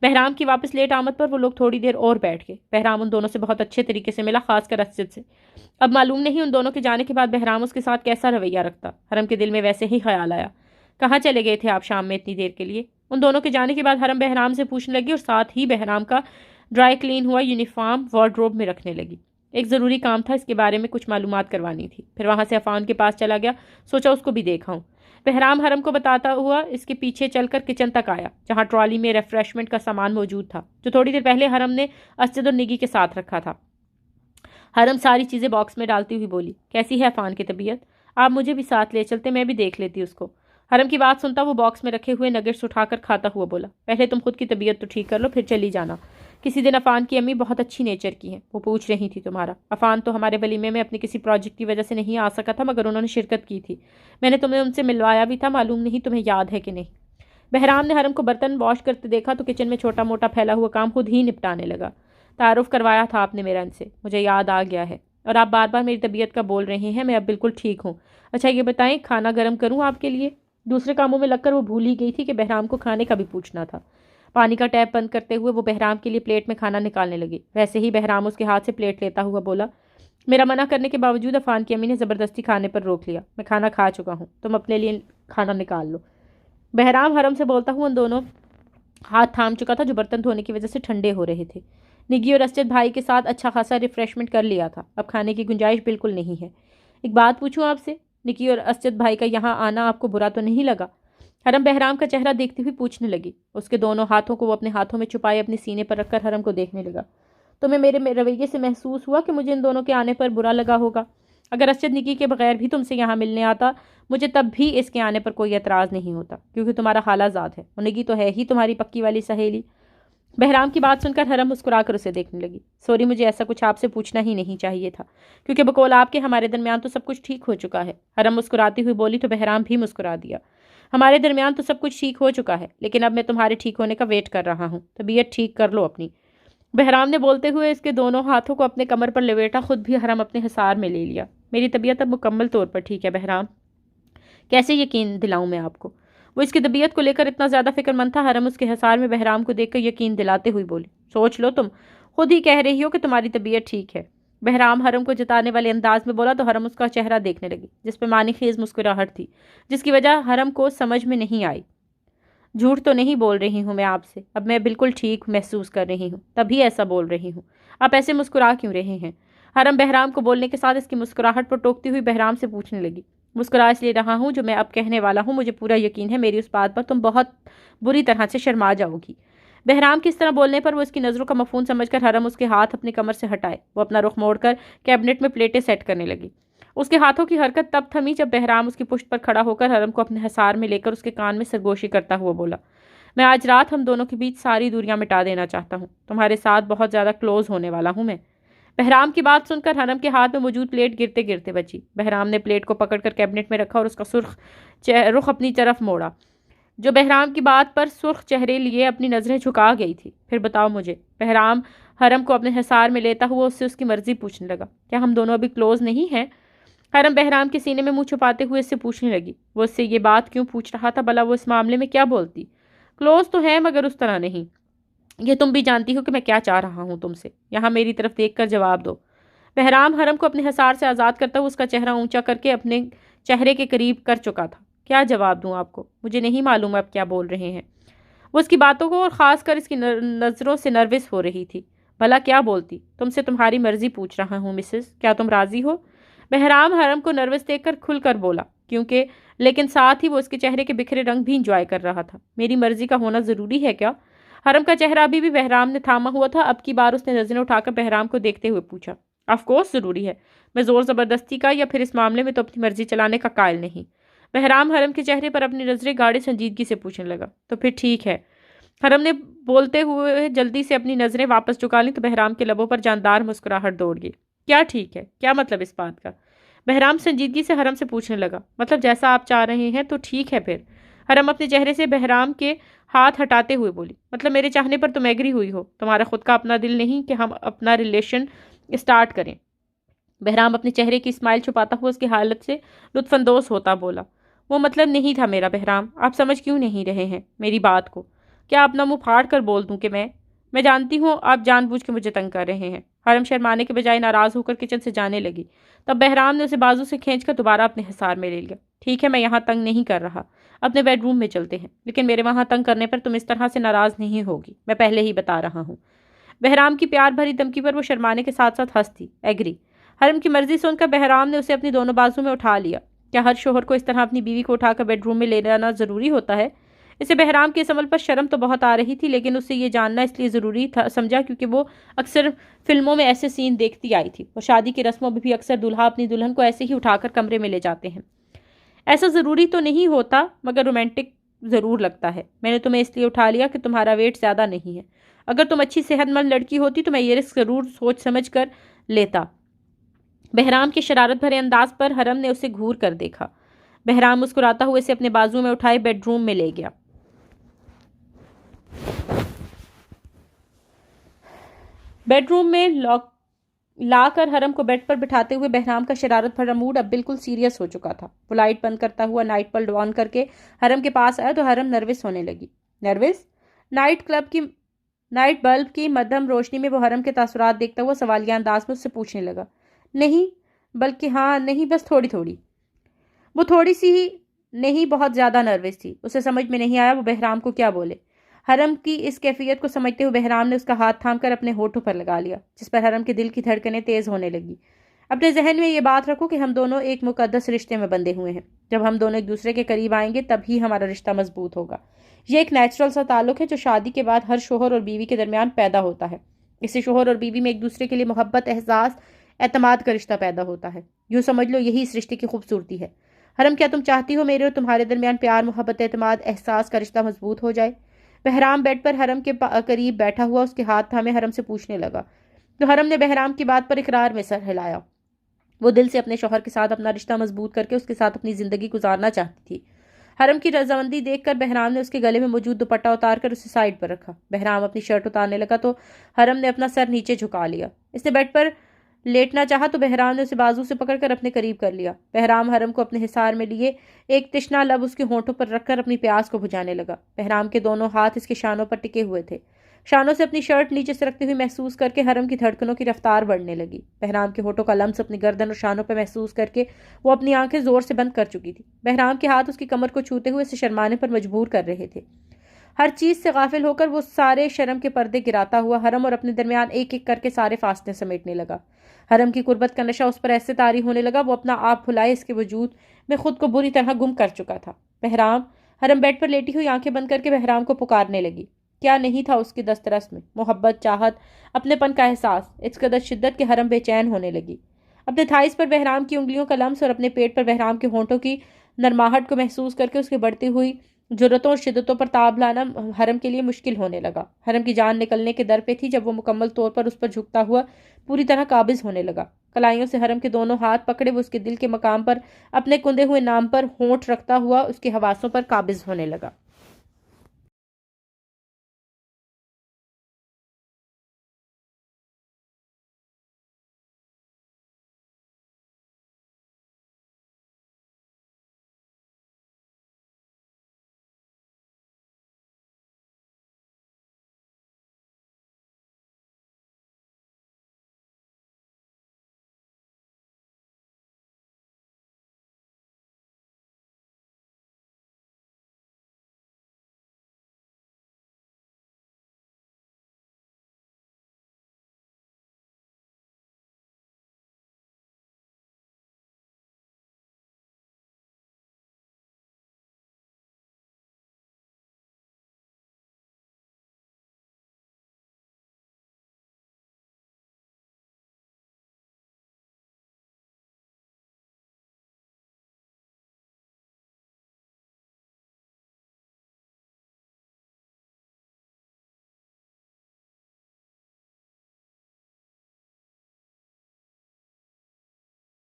بہرام کی واپس لیٹ آمد پر وہ لوگ تھوڑی دیر اور بیٹھ گئے۔ بہرام ان دونوں سے بہت اچھے طریقے سے ملا، خاص کر اسجد سے۔ اب معلوم نہیں ان دونوں کے جانے کے بعد بہرام اس کے ساتھ کیسا رویہ رکھتا۔ حرم کے دل میں ویسے ہی خیال آیا، کہاں چلے گئے تھے آپ شام میں اتنی دیر کے لیے؟ ان دونوں کے جانے کے بعد حرم بہرام سے پوچھنے لگی اور ساتھ ہی بہرام کا ڈرائی کلین ہوا یونیفارم وارڈروب میں رکھنے لگی۔ ایک ضروری کام تھا، اس کے بارے میں کچھ معلومات کروانی تھی۔ پھر وہاں سے عفان کے پاس چلا گیا، سوچا اس کو بھی دیکھا ہوں۔ بہرام حرم کو بتاتا ہوا اس کے پیچھے چل کر کچن تک آیا، جہاں ٹرالی میں ریفریشمنٹ کا سامان موجود تھا جو تھوڑی دیر پہلے حرم نے اسجد اور نگی کے ساتھ رکھا تھا۔ حرم ساری چیزیں باکس میں ڈالتی ہوئی بولی، کیسی ہے عفان کی طبیعت؟ آپ مجھے بھی ساتھ لے چلتے، میں بھی دیکھ لیتی اس کو۔ حرم کی بات سنتا وہ باکس میں رکھے ہوئے نگٹس اٹھا کر کھاتا ہوا بولا، پہلے تم خود کی طبیعت تو ٹھیک کر لو، پھر چلی جانا۔ کسی دن عفان کی امی بہت اچھی نیچر کی ہیں، وہ پوچھ رہی تھی تمہارا۔ عفان تو ہمارے ولیمے میں اپنے کسی پروجیکٹ کی وجہ سے نہیں آ سکا تھا، مگر انہوں نے شرکت کی تھی۔ میں نے تمہیں ان سے ملوایا بھی تھا، معلوم نہیں تمہیں یاد ہے کہ نہیں۔ بہرام نے حرم کو برتن واش کرتے دیکھا تو کچن میں چھوٹا موٹا پھیلا ہوا کام خود ہی نپٹانے لگا۔ تعارف کروایا تھا آپ نے میرا ان سے، مجھے یاد آ گیا ہے، اور آپ بار بار میری طبیعت کا بول رہے ہیں، میں اب بالکل ٹھیک ہوں۔ اچھا یہ بتائیں، کھانا گرم کروں آپ کے لیے؟ دوسرے کاموں میں لگ کر وہ بھول ہی گئی تھی کہ بہرام کو کھانے کا بھی پوچھنا تھا۔ پانی کا ٹیپ بند کرتے ہوئے وہ بہرام کے لیے پلیٹ میں کھانا نکالنے لگی۔ ویسے ہی بہرام اس کے ہاتھ سے پلیٹ لیتا ہوا بولا، میرا منع کرنے کے باوجود عفان کی امی نے زبردستی کھانے پر روک لیا۔ میں کھانا کھا چکا ہوں، تم اپنے لیے کھانا نکال لو۔ بہرام حرم سے بولتا ہوا ان دونوں ہاتھ تھام چکا تھا جو برتن دھونے کی وجہ سے ٹھنڈے ہو رہے تھے۔ نگی اور اسجد بھائی کے ساتھ اچھا خاصا ریفریشمنٹ کر لیا تھا، اب کھانے کی گنجائش بالکل نہیں ہے۔ ایک بات پوچھوں آپ سے، نگی اور اسجد بھائی کا یہاں آنا آپ کو برا تو نہیں لگا؟ حرم بہرام کا چہرہ دیکھتی ہوئی پوچھنے لگی۔ اس کے دونوں ہاتھوں کو وہ اپنے ہاتھوں میں چھپائے اپنے سینے پر رکھ کر حرم کو دیکھنے لگا۔ تمہیں میرے رویے سے محسوس ہوا کہ مجھے ان دونوں کے آنے پر برا لگا ہوگا؟ اگر اسجد نگی کے بغیر بھی تم سے یہاں ملنے آتا، مجھے تب بھی اس کے آنے پر کوئی اعتراض نہیں ہوتا، کیونکہ تمہارا خالہ زاد ہے، اور نگی تو ہے ہی تمہاری پکی والی سہیلی۔ بہرام کی بات سن کر حرم مسکرا کر اسے دیکھنے لگی۔ سوری، مجھے ایسا کچھ آپ سے پوچھنا ہی نہیں چاہیے تھا، کیونکہ بقول آپ کے ہمارے درمیان تو سب کچھ ٹھیک ہو چکا ہے۔ حرم مسکراتی ہوئی بولی تو بہرام بھی مسکرا دیا۔ ہمارے درمیان تو سب کچھ ٹھیک ہو چکا ہے، لیکن اب میں تمہارے ٹھیک ہونے کا ویٹ کر رہا ہوں۔ طبیعت ٹھیک کر لو اپنی۔ بہرام نے بولتے ہوئے اس کے دونوں ہاتھوں کو اپنے کمر پر لپیٹا، خود بھی حرم اپنے حصار میں لے لیا۔ میری طبیعت اب مکمل طور پر ٹھیک ہے بہرام، کیسے یقین دلاؤں میں آپ کو؟ وہ اس کی طبیعت کو لے کر اتنا زیادہ فکر مند تھا۔ حرم اس کے حصار میں بہرام کو دیکھ کر یقین دلاتے ہوئی بولی، سوچ لو، تم خود ہی کہہ رہی ہو کہ تمہاری طبیعت ٹھیک ہے۔ بہرام حرم کو جتانے والے انداز میں بولا تو حرم اس کا چہرہ دیکھنے لگی، جس پہ معنی خیز مسکراہٹ تھی، جس کی وجہ حرم کو سمجھ میں نہیں آئی۔ جھوٹ تو نہیں بول رہی ہوں میں آپ سے، اب میں بالکل ٹھیک محسوس کر رہی ہوں، تبھی ایسا بول رہی ہوں۔ آپ ایسے مسکرا کیوں رہے ہیں؟ حرم بہرام کو بولنے کے ساتھ اس کی مسکراہٹ پر ٹوکتی ہوئی بہرام سے پوچھنے لگی۔ مسکرا اس لیے رہا ہوں جو میں اب کہنے والا ہوں، مجھے پورا یقین ہے میری اس بات پر تم بہت بری طرح سے شرما جاؤ گی۔ بہرام کی اس طرح بولنے پر وہ اس کی نظروں کا مفہوم سمجھ کر حرم اس کے ہاتھ اپنے کمر سے ہٹائے، وہ اپنا رخ موڑ کر کیبنٹ میں پلیٹیں سیٹ کرنے لگی۔ اس کے ہاتھوں کی حرکت تب تھمی جب بہرام اس کی پشت پر کھڑا ہو کر حرم کو اپنے حصار میں لے کر اس کے کان میں سرگوشی کرتا ہوا بولا، میں آج رات ہم دونوں کے بیچ ساری دوریاں مٹا دینا چاہتا ہوں، تمہارے ساتھ بہت زیادہ کلوز ہونے والا ہوں میں۔ بہرام کی بات سن کر حرم کے ہاتھ میں موجود پلیٹ گرتے گرتے بچی۔ بہرام نے پلیٹ کو پکڑ کر کیبنٹ میں رکھا اور اس کا سرخ رخ اپنی طرف موڑا، جو بہرام کی بات پر سرخ چہرے لیے اپنی نظریں جھکا گئی تھی۔ پھر بتاؤ مجھے۔ بہرام حرم کو اپنے حصار میں لیتا ہوا اس سے اس کی مرضی پوچھنے لگا، کیا ہم دونوں ابھی کلوز نہیں ہیں؟ حرم بہرام کے سینے میں منہ چھپاتے ہوئے اس سے پوچھنے لگی، وہ اس سے یہ بات کیوں پوچھ رہا تھا؟ بھلا وہ اس معاملے میں کیا بولتی؟ کلوز تو ہے مگر اس طرح نہیں۔ یہ تم بھی جانتی ہو کہ میں کیا چاہ رہا ہوں تم سے، یہاں میری طرف دیکھ کر جواب دو۔ بہرام حرم کو اپنے حصار سے آزاد کرتا ہوا اس کا چہرہ اونچا کر کے اپنے چہرے کے قریب کر چکا تھا۔ کیا جواب دوں آپ کو؟ مجھے نہیں معلوم آپ کیا بول رہے ہیں۔ وہ اس کی باتوں کو اور خاص کر اس کی نظروں سے نروس ہو رہی تھی۔ بھلا کیا بولتی؟ تم سے تمہاری مرضی پوچھ رہا ہوں مسز، کیا تم راضی ہو؟ بہرام حرم کو نروس دیکھ کر کھل کر بولا، لیکن ساتھ ہی وہ اس کے چہرے کے بکھرے رنگ بھی انجوائے کر رہا تھا۔ میری مرضی کا ہونا ضروری ہے کیا؟ حرم کا چہرہ ابھی بھی بہرام نے تھاما ہوا تھا۔ اب کی بار اس نے نظریں اٹھا کر بہرام کو دیکھتے ہوئے پوچھا۔ آف کورس ضروری ہے، میں زور زبردستی کا یا پھر اس معاملے میں تو اپنی مرضی چلانے کا قائل نہیں۔ بہرام حرم کے چہرے پر اپنی نظریں گاڑے سنجیدگی سے پوچھنے لگا۔ تو پھر ٹھیک ہے۔ حرم نے بولتے ہوئے جلدی سے اپنی نظریں واپس چکا لیں تو بہرام کے لبوں پر جاندار مسکراہٹ دوڑ گئی۔ کیا ٹھیک ہے؟ کیا مطلب اس بات کا؟ بہرام سنجیدگی سے حرم سے پوچھنے لگا۔ مطلب جیسا آپ چاہ رہے ہیں تو ٹھیک ہے پھر۔ حرم اپنے چہرے سے بہرام کے ہاتھ ہٹاتے ہوئے بولی۔ مطلب میرے چاہنے پر تم ایگری ہوئی ہو؟ تمہارا خود کا اپنا دل نہیں کہ ہم اپنا ریلیشن اسٹارٹ کریں؟ بہرام اپنے چہرے کی اسمائل چھپاتا ہوا اس کی حالت سے لطف اندوز ہوتا بولا۔ وہ مطلب نہیں تھا میرا بہرام، آپ سمجھ کیوں نہیں رہے ہیں میری بات کو؟ کیا اپنا منہ پھاڑ کر بول دوں کہ میں جانتی ہوں آپ جان بوجھ کے مجھے تنگ کر رہے ہیں۔ حرم شرمانے کے بجائے ناراض ہو کر کچن سے جانے لگی۔ تب بہرام نے اسے بازو سے کھینچ کر دوبارہ اپنے حصار میں لے لیا۔ ٹھیک ہے، میں یہاں تنگ نہیں کر رہا، اپنے بیڈ روم میں چلتے ہیں، لیکن میرے وہاں تنگ کرنے پر تم اس طرح سے ناراض نہیں ہوگی، میں پہلے ہی بتا رہا ہوں۔ بہرام کی پیار بھری دھمکی پر وہ شرمانے کے ساتھ ساتھ ہنس تھی۔ ایگری۔ حرم کی مرضی سن کر بہرام نے اسے اپنی دونوں بازو میں اٹھا لیا۔ کیا ہر شوہر کو اس طرح اپنی بیوی کو اٹھا کر بیڈ روم میں لے جانا ضروری ہوتا ہے؟ اسے بہرام کے اس عمل پر شرم تو بہت آ رہی تھی، لیکن اسے یہ جاننا اس لیے ضروری تھا سمجھا کیونکہ وہ اکثر فلموں میں ایسے سین دیکھتی آئی تھی۔ وہ شادی کی رسموں میں بھی اکثر دلہا اپنی دلہن کو ایسے ہی اٹھا کر کمرے میں لے جاتے ہیں۔ ایسا ضروری تو نہیں ہوتا مگر رومانٹک ضرور لگتا ہے۔ میں نے تمہیں اس لیے اٹھا لیا کہ تمہارا ویٹ زیادہ نہیں ہے۔ اگر تم اچھی صحت مند لڑکی ہوتی تو میں یہ رسک ضرور سوچ سمجھ کر لیتا۔ بہرام کے شرارت بھرے انداز پر حرم نے اسے گھور کر دیکھا۔ بہرام مسکراتا ہوا اسے اپنے بازو میں اٹھائے بیڈ روم میں لے گیا۔ بیڈ روم میں لا کر حرم کو بیڈ پر بٹھاتے ہوئے بہرام کا شرارت بھرا موڈ اب بالکل سیریس ہو چکا تھا۔ وہ لائٹ بند کرتا ہوا نائٹ بلب آن کر کے حرم کے پاس آیا تو حرم نروس ہونے لگی۔ نروس؟ نائٹ بلب کی مدھم روشنی میں وہ حرم کے تاثرات دیکھتا ہوا سوالیہ انداز میں اس سے پوچھنے لگا۔ نہیں، بلکہ ہاں نہیں، بس تھوڑی تھوڑی۔ وہ تھوڑی سی ہی نہیں، بہت زیادہ نروس تھی۔ اسے سمجھ میں نہیں آیا وہ بہرام کو کیا بولے۔ حرم کی اس کیفیت کو سمجھتے ہوئے بہرام نے اس کا ہاتھ تھام کر اپنے ہونٹوں پر لگا لیا، جس پر حرم کے دل کی دھڑکنیں تیز ہونے لگی۔ اپنے ذہن میں یہ بات رکھو کہ ہم دونوں ایک مقدس رشتے میں بندھے ہوئے ہیں۔ جب ہم دونوں ایک دوسرے کے قریب آئیں گے تب ہی ہمارا رشتہ مضبوط ہوگا۔ یہ ایک نیچرل سا تعلق ہے جو شادی کے بعد ہر شوہر اور بیوی کے درمیان پیدا ہوتا ہے۔ اس سے شوہر اور بیوی میں ایک دوسرے کے لیے محبت، احساس، اعتماد کا رشتہ پیدا ہوتا ہے۔ یوں سمجھ لو یہی اس رشتے کی خوبصورتی ہے۔ حرم، کیا تم چاہتی ہو میرے اور تمہارے درمیان پیار، محبت، اعتماد، احساس کا رشتہ مضبوط ہو جائے؟ بہرام بیڈ پر حرم کے قریب بیٹھا ہوا اس کے ہاتھ تھامے حرم سے پوچھنے لگا تو حرم نے بہرام کی بات پر اقرار میں سر ہلایا۔ وہ دل سے اپنے شوہر کے ساتھ اپنا رشتہ مضبوط کر کے اس کے ساتھ اپنی زندگی گزارنا چاہتی تھی۔ حرم کی رضامندی دیکھ کر بہرام نے اس کے گلے میں موجود دوپٹہ اتار کر اسے سائڈ پر رکھا۔ بہرام اپنی شرٹ اتارنے لگا تو حرم نے اپنا سر نیچے جھکا لیا۔ اس نے بیڈ پر لیٹنا چاہا تو بہرام نے اسے بازو سے پکڑ کر اپنے قریب کر لیا۔ بہرام حرم کو اپنے حصار میں لیے ایک تشنا لب اس کے ہونٹوں پر رکھ کر اپنی پیاس کو بجھانے لگا۔ بہرام کے دونوں ہاتھ اس کے شانوں پر ٹکے ہوئے تھے۔ شانوں سے اپنی شرٹ نیچے سے رکھتے ہوئے محسوس کر کے حرم کی دھڑکنوں کی رفتار بڑھنے لگی۔ بہرام کے ہونٹوں کا لمس اپنی گردن اور شانوں پر محسوس کر کے وہ اپنی آنکھیں زور سے بند کر چکی تھی۔ بہرام کے ہاتھ اس کی کمر کو چھوتے ہوئے اسے شرمانے پر مجبور کر رہے تھے۔ ہر چیز سے غافل ہو کر وہ سارے شرم کے پردے گراتا ہوا حرم اور اپنے درمیان ایک ایک کر کے سارے فاصلے سمیٹنے لگا۔ حرم کی قربت کا نشہ اس پر ایسے طاری ہونے لگا وہ اپنا آپ بھلائے اس کے وجود میں خود کو بری طرح گم کر چکا تھا۔ بہرام! حرم بیڈ پر لیٹی ہوئی آنکھیں بند کر کے بہرام کو پکارنے لگی۔ کیا نہیں تھا اس کی دسترس میں؟ محبت، چاہت، اپنے پن کا احساس، اس قدر شدت کہ حرم بے چین ہونے لگی۔ اپنے تھائز پر بہرام کی انگلیوں کا لمس اور اپنے پیٹ پر بہرام کے ہونٹوں کی نرماہٹ کو محسوس کر کے اس کی بڑھتی ہوئی جرتوں اور شدتوں پر تاب لانا حرم کے لیے مشکل ہونے لگا۔ حرم کی جان نکلنے کے در پہ تھی جب وہ مکمل طور پر اس پر جھکتا ہوا پوری طرح قابض ہونے لگا۔ کلائیوں سے حرم کے دونوں ہاتھ پکڑے وہ اس کے دل کے مقام پر اپنے کندے ہوئے نام پر ہونٹ رکھتا ہوا اس کے حواسوں پر قابض ہونے لگا۔